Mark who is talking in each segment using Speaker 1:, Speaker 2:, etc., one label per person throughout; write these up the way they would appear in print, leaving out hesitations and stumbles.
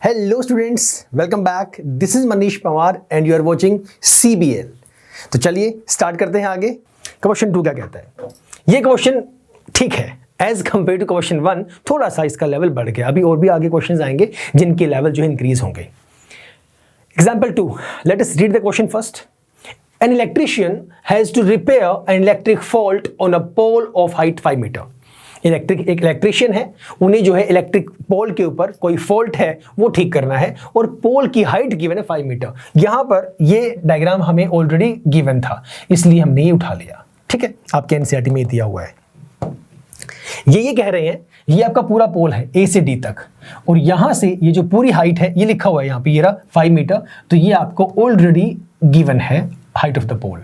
Speaker 1: Hello students, welcome back. This is Manish Pawar and you are watching CBL। तो चलिए start करते हैं आगे। क्वेश्चन 2 क्या कहता है? ये क्वेश्चन ठीक है, एज कंपेयर टू क्वेश्चन 1 थोड़ा सा इसका लेवल बढ़ गया। अभी और भी आगे क्वेश्चंस आएंगे जिनके लेवल जो है इंक्रीज होंगे। Example 2, let us read the question first. An electrician has to repair an electric fault on a pole of height 5 meter. एक इलेक्ट्रिशियन है, उन्हें जो है इलेक्ट्रिक पोल के ऊपर कोई फॉल्ट है वो ठीक करना है और पोल की हाइट गिवन है 5 मीटर। यहां पर ये डायग्राम हमें ऑलरेडी गिवन था, इसलिए हमने ये उठा लिया। ठीक है, आपके एनसीईआरटी में दिया हुआ है। ये कह रहे हैं ये आपका पूरा पोल है A से D तक, और यहां से ये जो पूरी हाइट है ये लिखा हुआ है यहाँ पे, ये रहा 5 मीटर। तो ये आपको ऑलरेडी गिवन है height of the pole.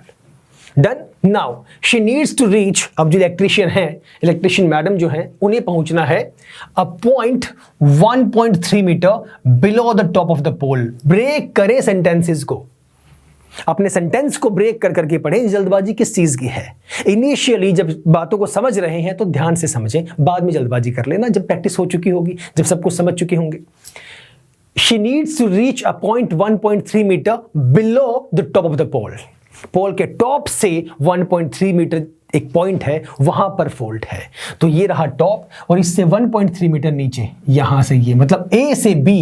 Speaker 1: Done. Now she needs to reach, अब जो इलेक्ट्रिशियन है, इलेक्ट्रिशियन मैडम जो है, उन्हें पहुंचना है a point 1.3 metre below the top of the pole. Break करे सेंटेंसेस को, अपने सेंटेंस को ब्रेक कर करके पढ़ें। जल्दबाजी किस चीज की है? इनिशियली जब बातों को समझ रहे हैं तो ध्यान से समझें, बाद में जल्दबाजी कर लेना जब प्रैक्टिस हो चुकी होगी, जब सब कुछ समझ चुके होंगे। She needs to reach a point 1.3 metre below the top of the pole. पोल के टॉप से 1.3 मीटर एक पॉइंट है, वहां पर फॉल्ट है। तो ये रहा टॉप, और इससे 1.3 मीटर नीचे, यहां से ये मतलब A से B,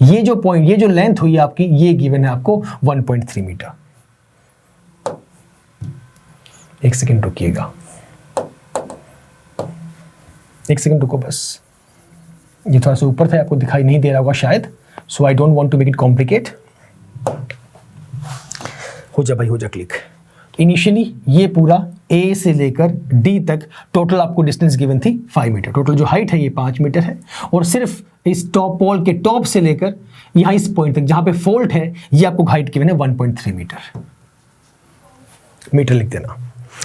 Speaker 1: ये जो पॉइंट, ये जो लेंथ हुई आपकी, ये गिवन है आपको 1.3 मीटर। एक सेकंड रुकिएगा, एक सेकंड रुको बस। ये थोड़ा सा ऊपर था, आपको दिखाई नहीं दे रहा होगा शायद, so I don't want to make it complicate. हो जा भाई, हो जा क्लिक। इनिशियली ये पूरा A से लेकर D तक टोटल आपको डिस्टेंस गिवन थी 5 मीटर। टोटल जो हाइट है ये 5 मीटर है, और सिर्फ इस टॉप पोल के टॉप से लेकर यहां इस पॉइंट तक जहां पे फॉल्ट है, ये आपको हाइट गिवन है 1.3 मीटर। मीटर लिख देना,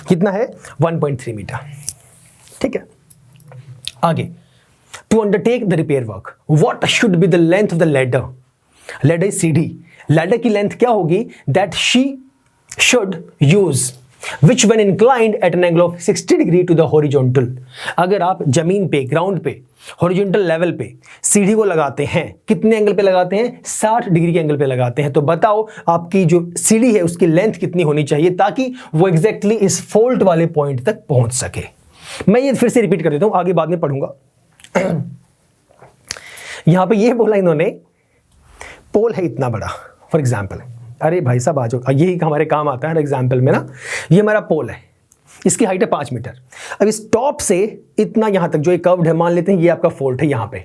Speaker 1: कितना है? 1.3 मीटर। ठीक है, आगे। To undertake the repair work, what should be the length of the ladder? Ladder is CD. Ladder की लेंथ क्या होगी? That she should use, which when inclined at an angle of 60 degree to the horizontal. अगर आप जमीन पे, ground पे, horizontal level पे सीढ़ी को लगाते हैं, कितने एंगल पे लगाते हैं? 60 डिग्री के एंगल पे लगाते हैं। तो बताओ आपकी जो सीढ़ी है उसकी लेंथ कितनी होनी चाहिए ताकि वो एग्जैक्टली इस फॉल्ट वाले पॉइंट तक पहुंच सके। मैं ये फिर से रिपीट कर देता हूं, आगे बाद में पढ़ूंगा। यहां पे ये बोला इन्होंने, पोल है इतना बड़ा, फॉर एग्जाम्पल। अरे भाई साहब आ जाओ, यही हमारे काम आता है एग्जाम्पल में ना। ये हमारा पोल है, इसकी हाइट है 5 मीटर। अब इस टॉप से इतना यहां तक जो एक कर्व्ड है, मान लेते हैं ये आपका फॉल्ट है। यहां पे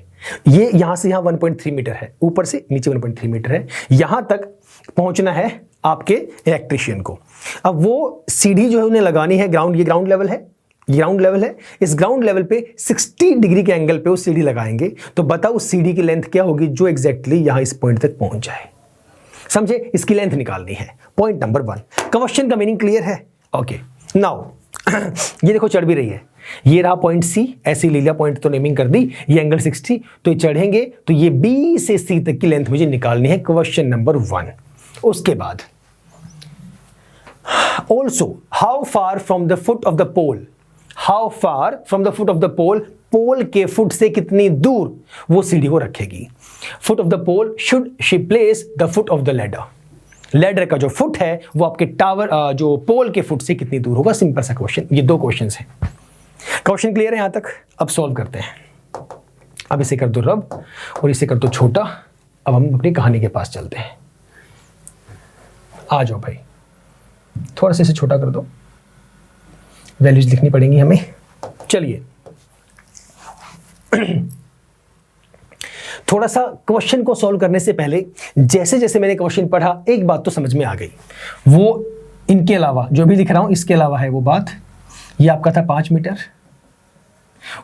Speaker 1: ये यहां से यहां 1.3 मीटर है, ऊपर से नीचे 1.3 मीटर है। यहां तक पहुंचना है आपके इलेक्ट्रिशियन को। अब वो सीढ़ी जो है उन्हें लगानी है ग्राउंड, ये ग्राउंड लेवल है, ग्राउंड लेवल है। इस ग्राउंड लेवल पे 60 डिग्री के एंगल पे वो सीढ़ी लगाएंगे। तो बताओ सीढ़ी की लेंथ क्या होगी जो एग्जैक्टली यहां इस पॉइंट तक पहुंच जाए। समझे? इसकी लेंथ निकालनी है। Point number 1। क्वेश्चन का मीनिंग क्लियर है? ओके, नाउ ये देखो चढ़ भी रही है। ये रहा पॉइंट C, ऐसे ले लिया, पॉइंट तो नेमिंग कर दी। ये एंगल 60, तो ये चढ़ेंगे तो ये B से C तक की लेंथ मुझे निकालनी है। Question number 1। उसके बाद also how far from the foot of the pole, how far from the foot of the pole, pole के फुट से कितनी दूर वो सीढ़ी को रखेगी। Foot of the pole should she place the foot of the ladder. Ladder का जो फुट है वो आपके टावर जो पोल के फुट से कितनी दूर होगा। सिंपल सा क्वेश्चन, ये 2 क्वेश्चंस हैं। क्वेश्चन क्लियर है यहां तक? अब सॉल्व करते हैं। अब इसे कर दो रब और इसे कर दो छोटा। अब हम अपनी कहानी के पास चलते हैं। आ जाओ भाई, थोड़ा सा इसे छोटा कर दो, वैल्यूज लिखनी पड़ेंगी हमें। चलिए थोड़ा सा क्वेश्चन को सॉल्व करने से पहले जैसे जैसे मैंने क्वेश्चन पढ़ा एक बात तो समझ में आ गई। वो इनके अलावा जो भी लिख रहा हूं इसके अलावा है वो बात। ये आपका था 5 मीटर,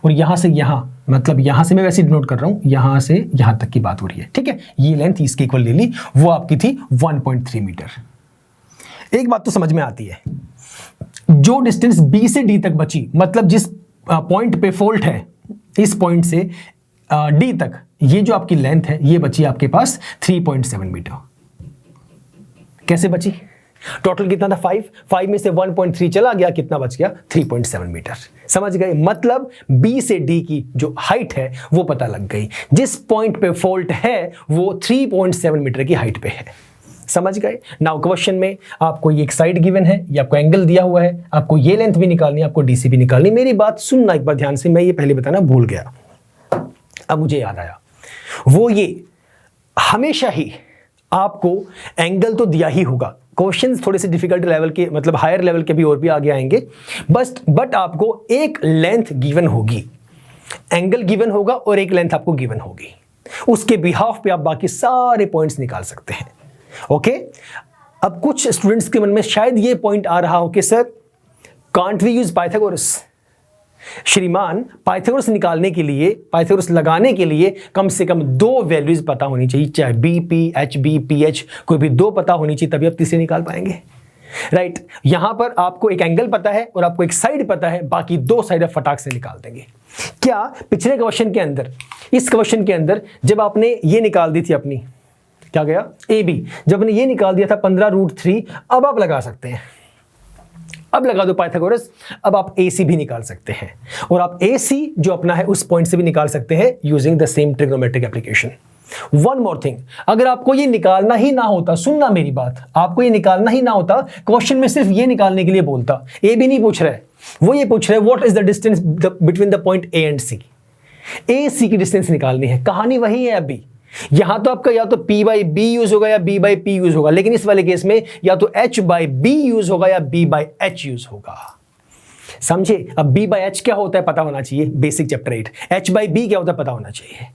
Speaker 1: और यहां से यहां, मतलब यहां से मैं वैसे डिनोट कर रहा हूं, यहां से यहां तक की बात हो रही है। ठीक है, ये लेंथ इसके इक्वल ले ली, वो आपकी थी 1.3 मीटर। एक बात तो समझ में आती है, जो डिस्टेंस B से D तक बची, मतलब जिस पॉइंट पे फॉल्ट है, इस पॉइंट से D तक, ये जो आपकी लेंथ है ये बची आपके पास 3.7 मीटर। कैसे बची? टोटल कितना था 5 में से 1.3 चला गया, कितना बच गया 3.7 मीटर। समझ गए? मतलब B से D की जो हाइट है वो पता लग गई। जिस पॉइंट पे फॉल्ट है वो 3.7 मीटर की हाइट पे है। समझ गए? नाउ क्वेश्चन में आपको ये एक साइड गिवन है, ये आपको एंगल दिया हुआ है, आपको ये लेंथ भी निकालनी है, आपको DC भी निकालनी। मेरी बात सुनना एक बार ध्यान से, मैं ये पहले बताना भूल गया, अब मुझे याद आया। वो ये हमेशा ही आपको एंगल तो दिया ही होगा। क्वेश्चंस थोड़े से डिफिकल्ट लेवल के, मतलब हायर लेवल के भी और भी आगे आएंगे, बट आपको एक लेंथ गिवन होगी, एंगल गिवन होगा और एक लेंथ आपको गिवन होगी। उसके बिहाफ पे आप बाकी सारे पॉइंट्स निकाल सकते हैं। ओके? अब कुछ स्टूडेंट्स के मन में शायद ये पॉइंट आ रहा हो कि sir can't we use Pythagoras? श्रीमान, पाइथागोरस निकालने के लिए, पाइथागोरस लगाने के लिए कम से कम 2 वैल्यूज पता होनी चाहिए, चाहे BP, HB, PH, कोई भी 2 पता होनी चाहिए, तभी आप तीसरे निकाल पाएंगे। राइट? यहां पर आपको एक एंगल पता है और आपको एक साइड पता है, बाकी 2 साइड आप फटाक से निकाल देंगे। क्या पिछले क्वेश्चन के अंदर, इस क्वेश्चन के अंदर जब आपने ये निकाल दी थी अपनी, क्या गया AB, जब आपने ये निकाल दिया था 15√3, अब आप लगा सकते हैं, अब लगा दो पाइथागोरस, अब आप AC भी निकाल सकते हैं और आप AC जो अपना है उस पॉइंट से भी निकाल सकते हैं using the same trigonometric application. One more thing, अगर आपको ये निकालना ही ना होता, सुनना मेरी बात, आपको ये निकालना ही ना होता, क्वेश्चन में सिर्फ ये निकालने के लिए बोलता, A भी नहीं पूछ रहा है, वो ये पूछ रहा है what is the distance between the point A and C। AC की डिस्टेंस निकालनी है, कहानी वही है अभी। यहां तो आपका या तो P/B यूज होगा या B/P यूज होगा, लेकिन इस वाले केस में या तो H/B यूज होगा या B/H यूज होगा। समझे? अब B/H क्या होता है पता होना चाहिए, बेसिक चैप्टर 8। H/B क्या होता है पता होना चाहिए।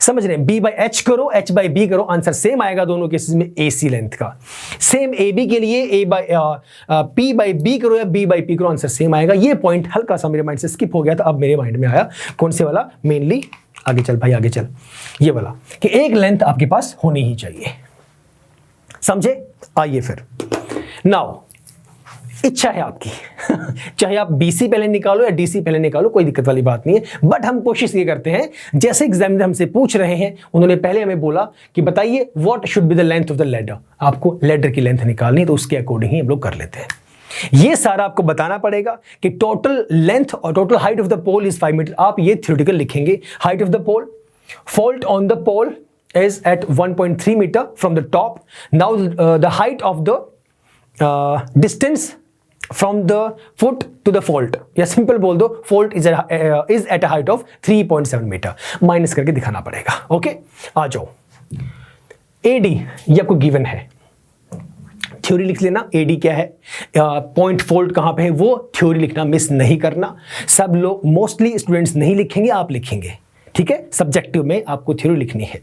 Speaker 1: समझ रहे हैं? B/H करो, H/B करो, आंसर सेम आएगा दोनों केसेस में AC लेंथ का। सेम AB के लिए P/B करो या B/P करो, आंसर सेम आएगा। ये पॉइंट हल्का सा मेरे माइंड से स्किप हो गया था, अब मेरे माइंड में आया। कौन से वाला? मेनली आगे चल भाई, आगे चल, ये वाला कि एक लेंथ आपके पास होनी ही चाहिए। समझे? आइए फिर, नाउ इच्छा है आपकी चाहे आप BC पहले निकालो या DC पहले निकालो, कोई दिक्कत वाली बात नहीं है, बट हम कोशिश ये करते हैं, जैसे एग्जामिनर हमसे पूछ रहे हैं, उन्होंने पहले हमें बोला कि बताइए what should be the length of the ladder, आपको लैडर की लेंथ निकालनी है, तो उसके अकॉर्डिंग ही हम लोग कर लेते हैं। ये सारा आपको बताना पड़ेगा कि टोटल लेंथ और total height of the pole is 5 metre. आप ये थ्योरेटिकल लिखेंगे, height of the pole, fault on the pole is at 1.3 meter from the top. Now the height of the distance from the foot to the fault, या simple बोल दो fault is at a height of 3.7 meter। Minus करके दिखाना पड़ेगा। Okay, आ जाओ। AD ये आपको given है, थ्योरी लिख लेना। AD क्या है, पॉइंट फॉल्ट कहां पे है, वो थ्योरी लिखना मिस नहीं करना। सब लोग, मोस्टली स्टूडेंट्स नहीं लिखेंगे, आप लिखेंगे, ठीक है? सब्जेक्टिव में आपको थ्योरी लिखनी है।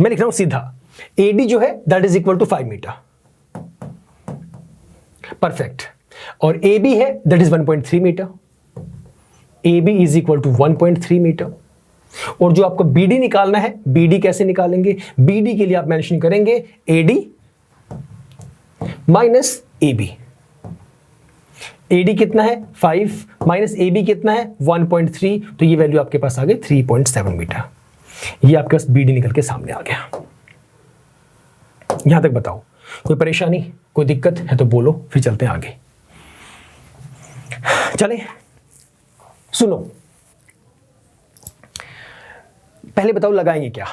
Speaker 1: मैं लिख रहा हूं सीधा, AD जो है that is equal to 5 metre, perfect. और AB है that is 1.3 metre, AB is equal to 1.3 metre. और जो आपको BD निकालना है, BD कैसे निकालेंगे? BD के लिए आप मेंशन करेंगे AD माइनस AB। AD कितना है 5 माइनस AB कितना है 1.3, तो ये वैल्यू आपके पास आ गई 3.7 मीटर। ये आपके पास BD निकल के सामने आ गया। यहां तक बताओ, कोई परेशानी, कोई दिक्कत है तो बोलो, फिर चलते हैं आगे। चले, सुनो, पहले बताओ लगाएंगे क्या।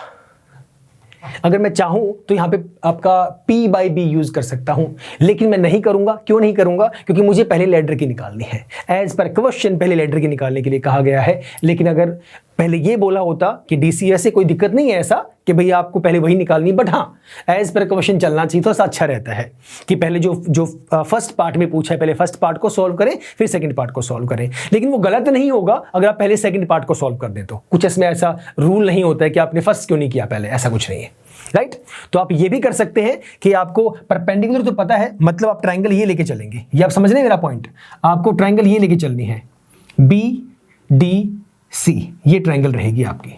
Speaker 1: अगर मैं चाहूं तो यहां पे आपका P/B यूज कर सकता हूं, लेकिन मैं नहीं करूंगा। क्यों नहीं करूंगा? क्योंकि मुझे पहले लेडर की निकालनी है। एज पर क्वेश्चन पहले लेडर की निकालने के लिए कहा गया है, लेकिन अगर पहले ये बोला होता कि DC ऐसे कोई दिक्कत नहीं है ऐसा कि भैया आपको पहले वही निकालनी, बट हाँ एज पर क्वेश्चन चलना चाहिए, तो अच्छा रहता है कि पहले जो फर्स्ट पार्ट में पूछा है पहले फर्स्ट पार्ट को सॉल्व करें, फिर सेकंड पार्ट को सॉल्व करें। लेकिन वो गलत नहीं होगा अगर आप पहले सेकंड पार्ट को सॉल्व कर दें तो। कुछ इसमें ऐसा रूल नहीं होता है कि आपने फर्स्ट क्यों नहीं किया पहले, ऐसा कुछ नहीं है, राइट? तो आप ये भी कर सकते हैं कि आपको परपेंडिकुलर तो पता है, मतलब आप ट्रायंगल ये लेके चलेंगे, ये आप समझ रहे हैं मेरा पॉइंट। आपको ट्रायंगल ये लेके चलनी है, BDC ये ट्रायंगल रहेगी आपकी,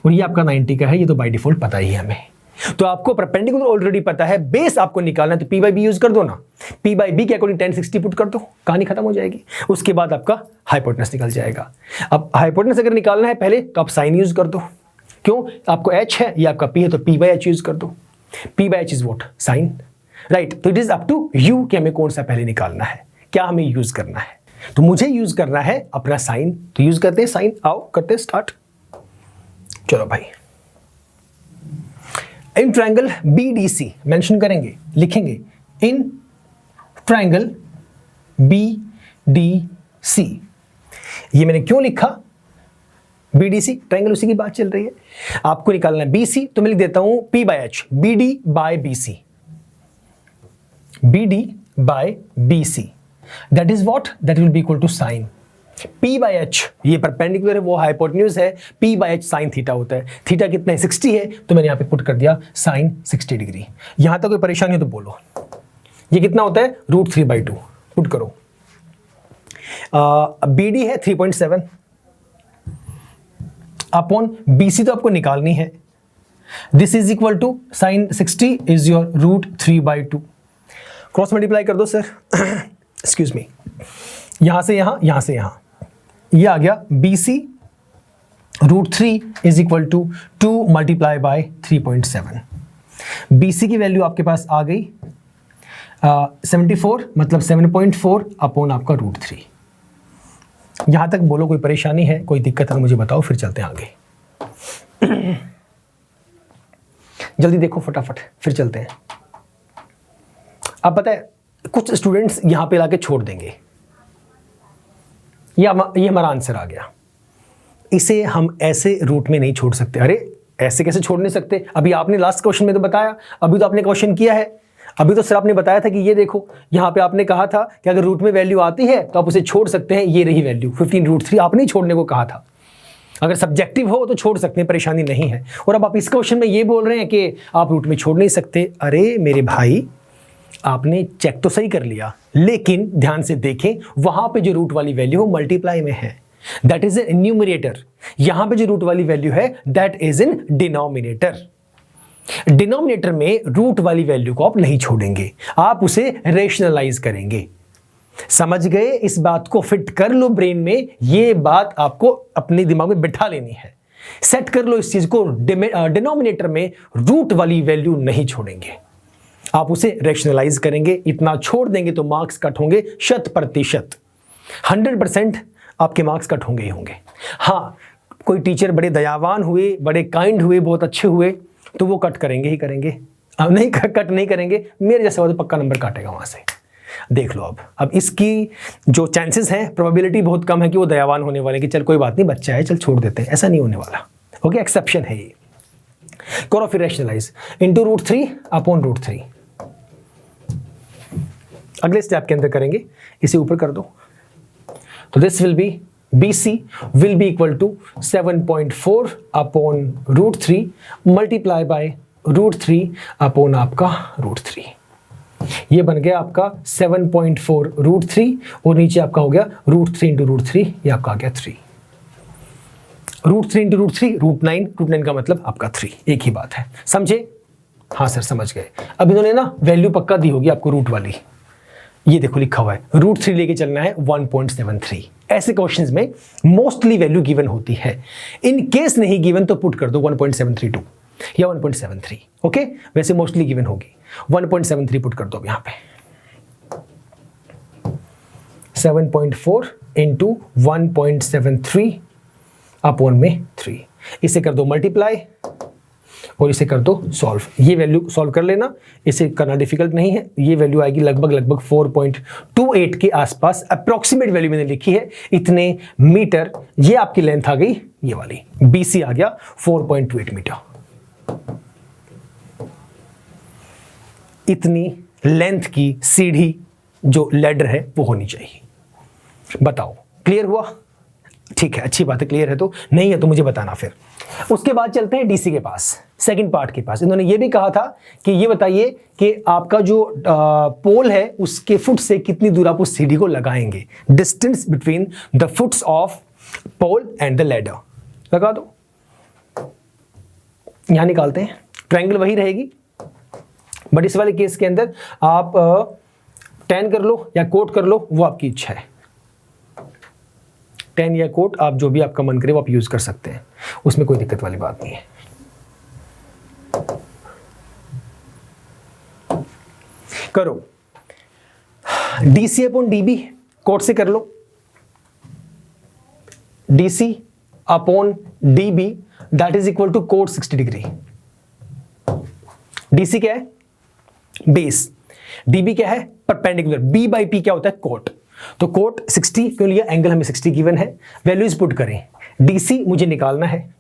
Speaker 1: और ये आपका 90 का है, ये तो बाय डिफॉल्ट पता ही है हमें। तो आपको परपेंडिकुलर ऑलरेडी पता है, बेस आपको निकालना है, तो P/B यूज कर दो ना। P/B के अकॉर्डिंग 1060 पुट कर दो, कहानी खत्म हो जाएगी। उसके बाद आपका हाइपोटेनस निकल जाएगा। अब हाइपोटेनस अगर निकालना है पहले तो आप साइन यूज कर दो। क्यों? आपको H है, ये आपका P है, तो P/H यूज कर दो। P/H is what? Sine. Right. तो it is up to you कि हमें कौन सा पहले निकालना है, क्या हमें यूज करना है। तो मुझे यूज करना है अपना साइन, तो यूज करते हैं साइन। आओ करते हैं स्टार्ट। चलो भाई, इन ट्रायंगल BDC मेंशन करेंगे, लिखेंगे इन ट्रायंगल BDC। ये मैंने क्यों लिखा BDC, ट्रायंगल उसी की बात चल रही है, आपको निकालना है BC, तो मैं लिख देता हूं P/H, BD by BC, BD by BC, that is what, that will be equal to sin P/H, ये परपेंडिकुलर है, वो हाइपोटेन्यूज है, P/H साइन थीटा होता है। थीटा कितना है 60 है, तो मैंने यहाँ पे पुट कर दिया साइन 60 डिग्री। यहां तक कोई परेशानी हो तो बोलो। ये कितना होता है √3/2, पुट करो। BD है 3.7 अपॉन BC तो आपको निकालनी है, this is equal to sine 60 is your √3/2। Cross multiply कर दो सर, एक्सक्यूज मी, यहां से यहां, यहां से यहां, ये आ गया BC √3 is equal to 2 multiply by 3.7। BC की वैल्यू आपके पास आ गई 74, मतलब 7.4 अपॉन आपका √3। यहां तक बोलो कोई परेशानी है, कोई दिक्कत है तो मुझे बताओ, फिर चलते हैं आगे। जल्दी देखो फटाफट, फिर चलते हैं। अब पता है कुछ स्टूडेंट्स यहां पे लाके छोड़ देंगे, ये हमारा आंसर आ गया। इसे हम ऐसे रूट में नहीं छोड़ सकते। अरे ऐसे कैसे छोड़ नहीं सकते, अभी आपने लास्ट क्वेश्चन में तो बताया, अभी तो आपने क्वेश्चन किया है, अभी तो सर आपने बताया था कि ये देखो यहाँ पे आपने कहा था कि अगर रूट में वैल्यू आती है तो आप उसे छोड़ सकते हैं, ये रही वैल्यू 15√3, आपने छोड़ने को कहा था। अगर सब्जेक्टिव हो तो छोड़ सकते हैं, परेशानी नहीं है। और अब आप इस क्वेश्चन में ये बोल रहे हैं कि आप रूट में छोड़ नहीं सकते। अरे मेरे भाई, आपने चेक तो सही कर लिया, लेकिन ध्यान से देखें वहां पे जो रूट वाली वैल्यू वो मल्टीप्लाई में है, दैट इज इन न्यूमरेटर। यहां पे जो रूट वाली वैल्यू है that is in denominator. Denominator में रूट वाली वैल्यू को आप नहीं छोड़ेंगे, आप उसे रेशनलाइज करेंगे। समझ गए? इस बात को फिट कर लो ब्रेन में, ये बात आपको अपने दिमाग में बिठा लेनी है, सेट कर लो इस चीज को। डिनोमिनेटर में रूट वाली वैल्यू नहीं छोड़ेंगे, आप उसे रेशनलाइज करेंगे। इतना छोड़ देंगे तो मार्क्स कट होंगे 100%, 100% आपके मार्क्स कट होंगे ही होंगे। हाँ, कोई टीचर बड़े दयावान हुए, बड़े काइंड हुए, बहुत अच्छे हुए, तो वो कट करेंगे ही करेंगे। अब नहीं कट नहीं करेंगे, मेरे जैसा तो पक्का नंबर काटेगा वहां से। देख लो अब इसकी जो चांसेस हैं, प्रोबेबिलिटी बहुत कम है कि वो दयावान होने वाले, कि चल कोई बात नहीं बच्चा है चल छोड़ देते हैं, ऐसा नहीं होने वाला। ओके, एक्सेप्शन है ये। करो फिर रेशनलाइज, इंटू √3 अपॉन √3। अगले स्टेप के अंदर करेंगे, इसे ऊपर कर दो, तो this will be BC will be equal to 7.4 upon √3 multiply by √3 upon आपका √3। ये बन गया आपका 7.4 √3 और नीचे आपका हो गया √3 इंटू √3, ये आपका आ गया 3। √3 इंटू √3 √9, √9 का मतलब आपका 3, एक ही बात है। समझे? हाँ सर समझ गए। अब इन्होंने ना वैल्यू पक्का दी होगी आपको रूट वाली, ये देखो लिखा हुआ है √3 लेके चलना है 1.73। ऐसे क्वेश्चंस में मोस्टली वैल्यू गिवन होती है। इन केस नहीं गिवन तो पुट कर दो 1.732 या 1.73। ओके, वैसे मोस्टली गिवन होगी 1.73 पुट कर दो यहां पे। 7.4 इंटू 1.73 अपॉन में 3, इसे कर दो मल्टीप्लाई और इसे कर दो सॉल्व। ये वैल्यू सॉल्व कर लेना, इसे करना डिफिकल्ट नहीं है। ये वैल्यू आएगी लगभग 4.28 के आसपास, अप्रोक्सीमेट वैल्यू मैंने लिखी है, इतने मीटर। ये आपकी लेंथ आ गई, ये वाली BC आ गया 4.28 मीटर। इतनी लेंथ की सीढ़ी जो लैडर है वो होनी चाहिए। बताओ क्लियर हुआ? ठीक है, अच्छी बात है। क्लियर है तो, नहीं है तो मुझे बताना फिर। उसके बाद चलते हैं DC के पास, सेकंड पार्ट के पास। इन्होंने ये भी कहा था कि ये बताइए कि आपका जो पोल है उसके फुट से कितनी दूर आप उस सीढ़ी को लगाएंगे, distance between the foots of pole and the ladder. लगा दो, यहां निकालते हैं। ट्रायंगल वही रहेगी, बट इस वाले केस के अंदर आप tan कर लो या कोट कर लो, वो आपकी इच्छा है। tan या कोट आप जो भी आपका मन करे वो आप यूज कर सकते हैं, उसमें कोई दिक्कत वाली बात नहीं है। करो DC अपॉन DB कोट से कर लो, DC upon DB that is equal to cot 60 degree. DC क्या है? बेस। DB क्या है? परपेंडिकुलर। B बाई P क्या होता है? कोट। तो कोट 60 क्यों लिया? एंगल हमें 60 गिवन है। वैल्यूज पुट करें। DC मुझे निकालना है,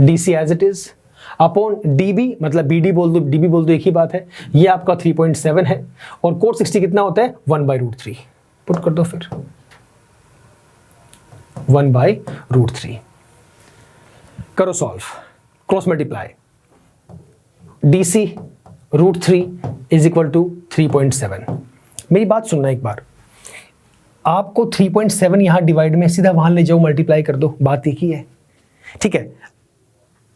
Speaker 1: DC as it is upon DB, मतलब BD बोल दो, DB बोल दो, एक ही बात है। ये आपका 3.7 है और कोट 60 कितना होता है? 1/√3। पुट कर दो फिर 1/√3। करो solve, cross multiply. DC √3 is equal to 3.7। मेरी बात सुनना एक बार, आपको 3.7 यहां डिवाइड में सीधा वहां ले जाओ, मल्टीप्लाई कर दो, बात एक ही है। ठीक है,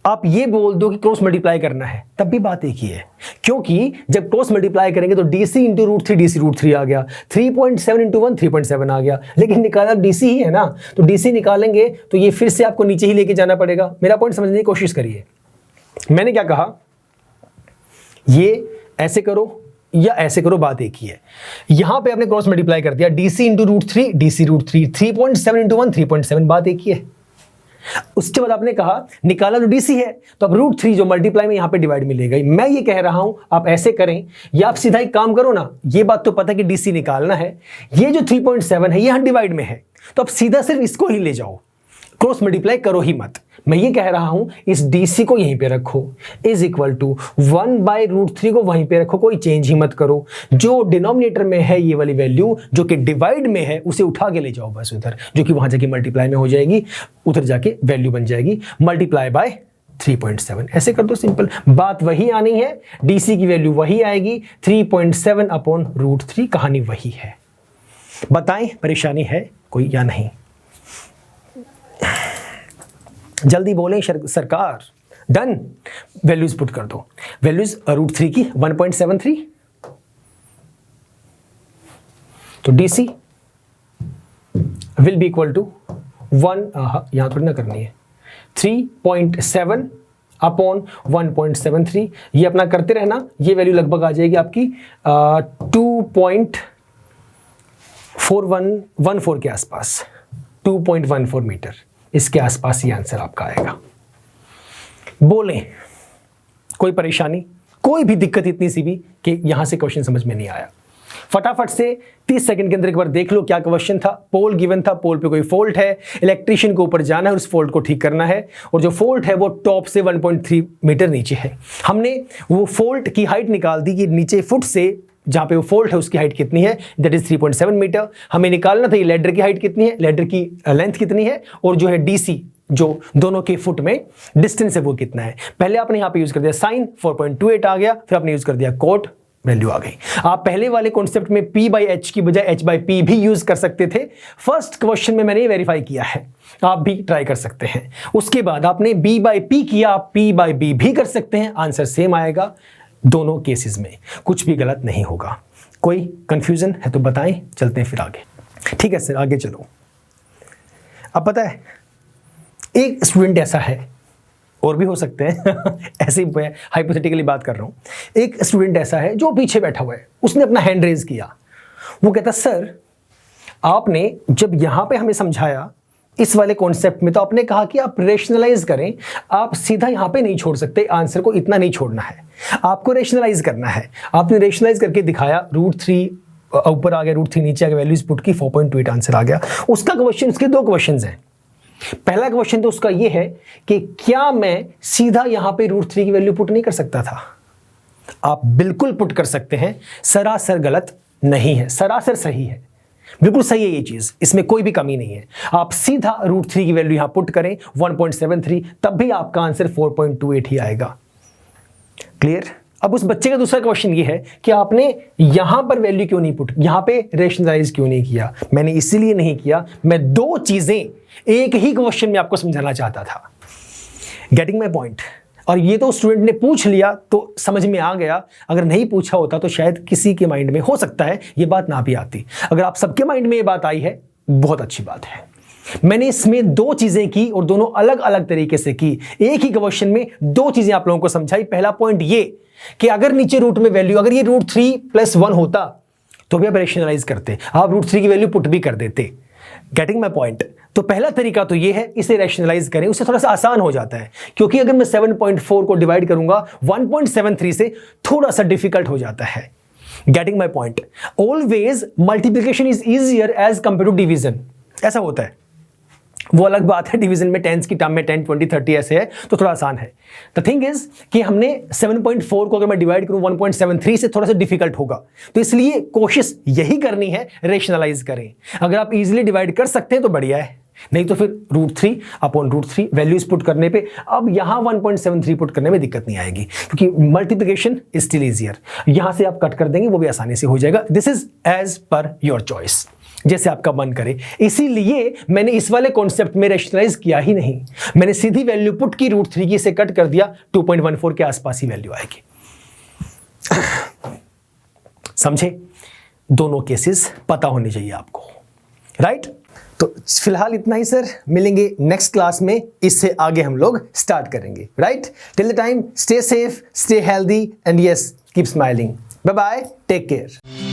Speaker 1: आप ये बोल दो कि क्रॉस मल्टीप्लाई करना है, तब भी बात एक ही है, क्योंकि जब क्रॉस मल्टीप्लाई करेंगे तो DC इंटू √3 DC √3 आ गया, 3.7 इंटू 1 3.7 आ गया, लेकिन निकालना DC ही है ना, तो DC निकालेंगे तो ये फिर से आपको नीचे ही लेके जाना पड़ेगा। मेरा पॉइंट समझने की कोशिश करिए। मैंने क्या कहा? ये ऐसे करो या ऐसे करो, बात एक ही है। यहां पे आपने क्रॉस मल्टीप्लाई कर दिया, DC इंटू √3 DC √3, 3.7 इंटू 1 3.7, बात एक ही है। उसके बाद आपने कहा निकाला तो DC है, तो अब √3 जो मल्टीप्लाई में यहां पे डिवाइड में ले गई। मैं ये कह रहा हूं आप ऐसे करें या आप सीधा एक काम करो ना, ये बात तो पता है कि DC निकालना है, ये जो 3.7 है यहां डिवाइड में है, तो अब सीधा सिर्फ इसको ही ले जाओ, क्रॉस मल्टीप्लाई करो ही मत। मैं ये कह रहा हूं इस DC को यहीं पे रखो, इज इक्वल टू 1/√3 को वहीं पे रखो, कोई चेंज ही मत करो। जो डिनोमिनेटर में है ये वाली वैल्यू जो कि डिवाइड में है उसे उठा के ले जाओ बस उधर, जो कि वहां जाके मल्टीप्लाई में हो जाएगी, उधर जाके वैल्यू बन जाएगी मल्टीप्लाई बाय 3.7। ऐसे कर दो, सिंपल बात वही आनी है, DC की वैल्यू वही आएगी, 3.7 अपॉन √3, कहानी वही है। बताएं परेशानी है कोई या नहीं? जल्दी बोलें सरकार। डन, वैल्यूज पुट कर दो। वैल्यूज √3 की 1.73, तो DC will be equal to 1, यहां थोड़ी ना करनी है, 3.7 अपॉन 1.73। ये अपना करते रहना, ये वैल्यू लगभग आ जाएगी आपकी 2.4114 के आसपास, 2.14 मीटर, इसके आसपास ये आंसर आपका आएगा। बोलें कोई परेशानी, कोई भी दिक्कत इतनी सी भी कि यहां से क्वेश्चन समझ में नहीं आया? फटाफट से 30 सेकंड के अंदर एक बार देख लो क्या क्वेश्चन था। पोल गिवन था, पोल पे कोई फॉल्ट है, इलेक्ट्रिशियन को ऊपर जाना है और उस फॉल्ट को ठीक करना है, और जो फॉल्ट है वो टॉप से 1.3 मीटर नीचे है। हमने वो फॉल्ट की हाइट निकाल दी कि नीचे फुट से जहां पे वो फॉल्ट है उसकी हाइट कितनी है, दैट इज 3.7 मीटर। हमें निकालना था ये लैडर की हाइट कितनी है, लैडर की लेंथ कितनी है, और जो है DC जो दोनों के फुट में डिस्टेंस है वो कितना है। पहले आपने यहां पे यूज कर दिया साइन, 4.28 आ गया, फिर आपने यूज कर दिया कोट, वैल्यू आ गई। आप पहले वाले कॉन्सेप्ट में P/H की बजाय H/P भी यूज कर सकते थे। फर्स्ट क्वेश्चन में मैंने ये वेरीफाई किया है, आप भी ट्राई कर सकते हैं। उसके बाद आपने B/P किया, आप P/B भी कर सकते हैं, आंसर सेम आएगा। दोनों केसेस में कुछ भी गलत नहीं होगा। कोई कंफ्यूजन है तो बताएं, चलते हैं फिर आगे। ठीक है सर, आगे चलो। अब पता है एक स्टूडेंट ऐसा है, और भी हो सकते हैं ऐसे ही हाइपोथेटिकली बात कर रहा हूं। एक स्टूडेंट ऐसा है जो पीछे बैठा हुआ है, उसने अपना हैंड रेज किया। वो कहता सर आपने जब यहां पे हमें समझाया इस वाले कॉन्सेप्ट में, तो आपने कहा कि आप रेशनलाइज करें, आप सीधा यहां पे नहीं छोड़ सकते, आंसर को इतना नहीं छोड़ना है, आपको रेशनलाइज करना है। आपने रेशनलाइज करके दिखाया, √3 ऊपर आ गया, √3 नीचे आ गया, वैल्यूज पुट की, 4.28 आंसर आ गया। उसका क्वेश्चन, उसके दो क्वेश्चन हैं। पहला क्वेश्चन तो उसका ये है कि क्या मैं सीधा यहां पे √3 की वैल्यू पुट नहीं कर सकता था? आप बिल्कुल पुट कर सकते हैं, सरासर गलत नहीं है, सरासर सही है, बिल्कुल सही है ये चीज, इसमें कोई भी कमी नहीं है। आप सीधा √3 की वैल्यू यहां पुट करें 1.73, तब भी आपका आंसर 4.28 ही आएगा। क्लियर? अब उस बच्चे का दूसरा क्वेश्चन ये है कि आपने यहां पर वैल्यू क्यों नहीं पुट, यहां पे रेशनलाइज क्यों नहीं किया? मैंने इसीलिए नहीं किया, मैं दो चीजें एक ही क्वेश्चन में आपको समझाना चाहता था। Getting my point? और ये तो स्टूडेंट ने पूछ लिया तो समझ में आ गया, अगर नहीं पूछा होता तो शायद किसी के माइंड में हो सकता है ये बात ना भी आती। अगर आप सबके माइंड में ये बात आई है, बहुत अच्छी बात है। मैंने इसमें दो चीजें की और दोनों अलग अलग तरीके से की। एक ही क्वेश्चन में दो चीजें आप लोगों को समझाई। पहला पॉइंट ये कि अगर नीचे रूट में वैल्यू, अगर ये √3 + 1 होता तो भी आप रैशनलाइज करते, आप √3 की वैल्यू पुट भी कर देते। Getting my point? तो पहला तरीका तो ये है, इसे रैशनलाइज करें, उससे थोड़ा सा आसान हो जाता है, क्योंकि अगर मैं 7.4 को डिवाइड करूंगा 1.73 से, थोड़ा सा डिफिकल्ट हो जाता है। Getting my point? Always multiplication is easier as compare to division. ऐसा होता है, वो अलग बात है, डिवीजन में टेंस की टर्म में 10, 20, 30 ऐसे है तो थोड़ा आसान है। द थिंग इज कि हमने 7.4 को अगर मैं डिवाइड करूं 1.73 से, थोड़ा सा डिफिकल्ट होगा, तो इसलिए कोशिश यही करनी है, रेशनलाइज करें। अगर आप इजीली डिवाइड कर सकते हैं तो बढ़िया है, नहीं तो फिर √3/√3 वैल्यूज पुट करने पे, अब यहां 1.73 पुट करने में दिक्कत नहीं आएगी, क्योंकि मल्टीप्लिकेशन इज स्टिल इजियर। यहां से आप कट कर देंगे, वो भी आसानी से हो जाएगा। This is as per your choice, जैसे आपका मन करे। इसीलिए मैंने इस वाले कॉन्सेप्ट में रैशनलाइज किया ही नहीं, मैंने सीधी वैल्यू पुट की √3 की, से कट कर दिया, 2.14 के आसपास ही वैल्यू आएगी। समझे? दोनों केसेस पता होने चाहिए आपको, राइट? तो फिलहाल इतना ही सर, मिलेंगे नेक्स्ट क्लास में, इससे आगे हम लोग स्टार्ट करेंगे, right? Till the time, stay safe, stay healthy and yes, keep smiling. Bye bye, take care.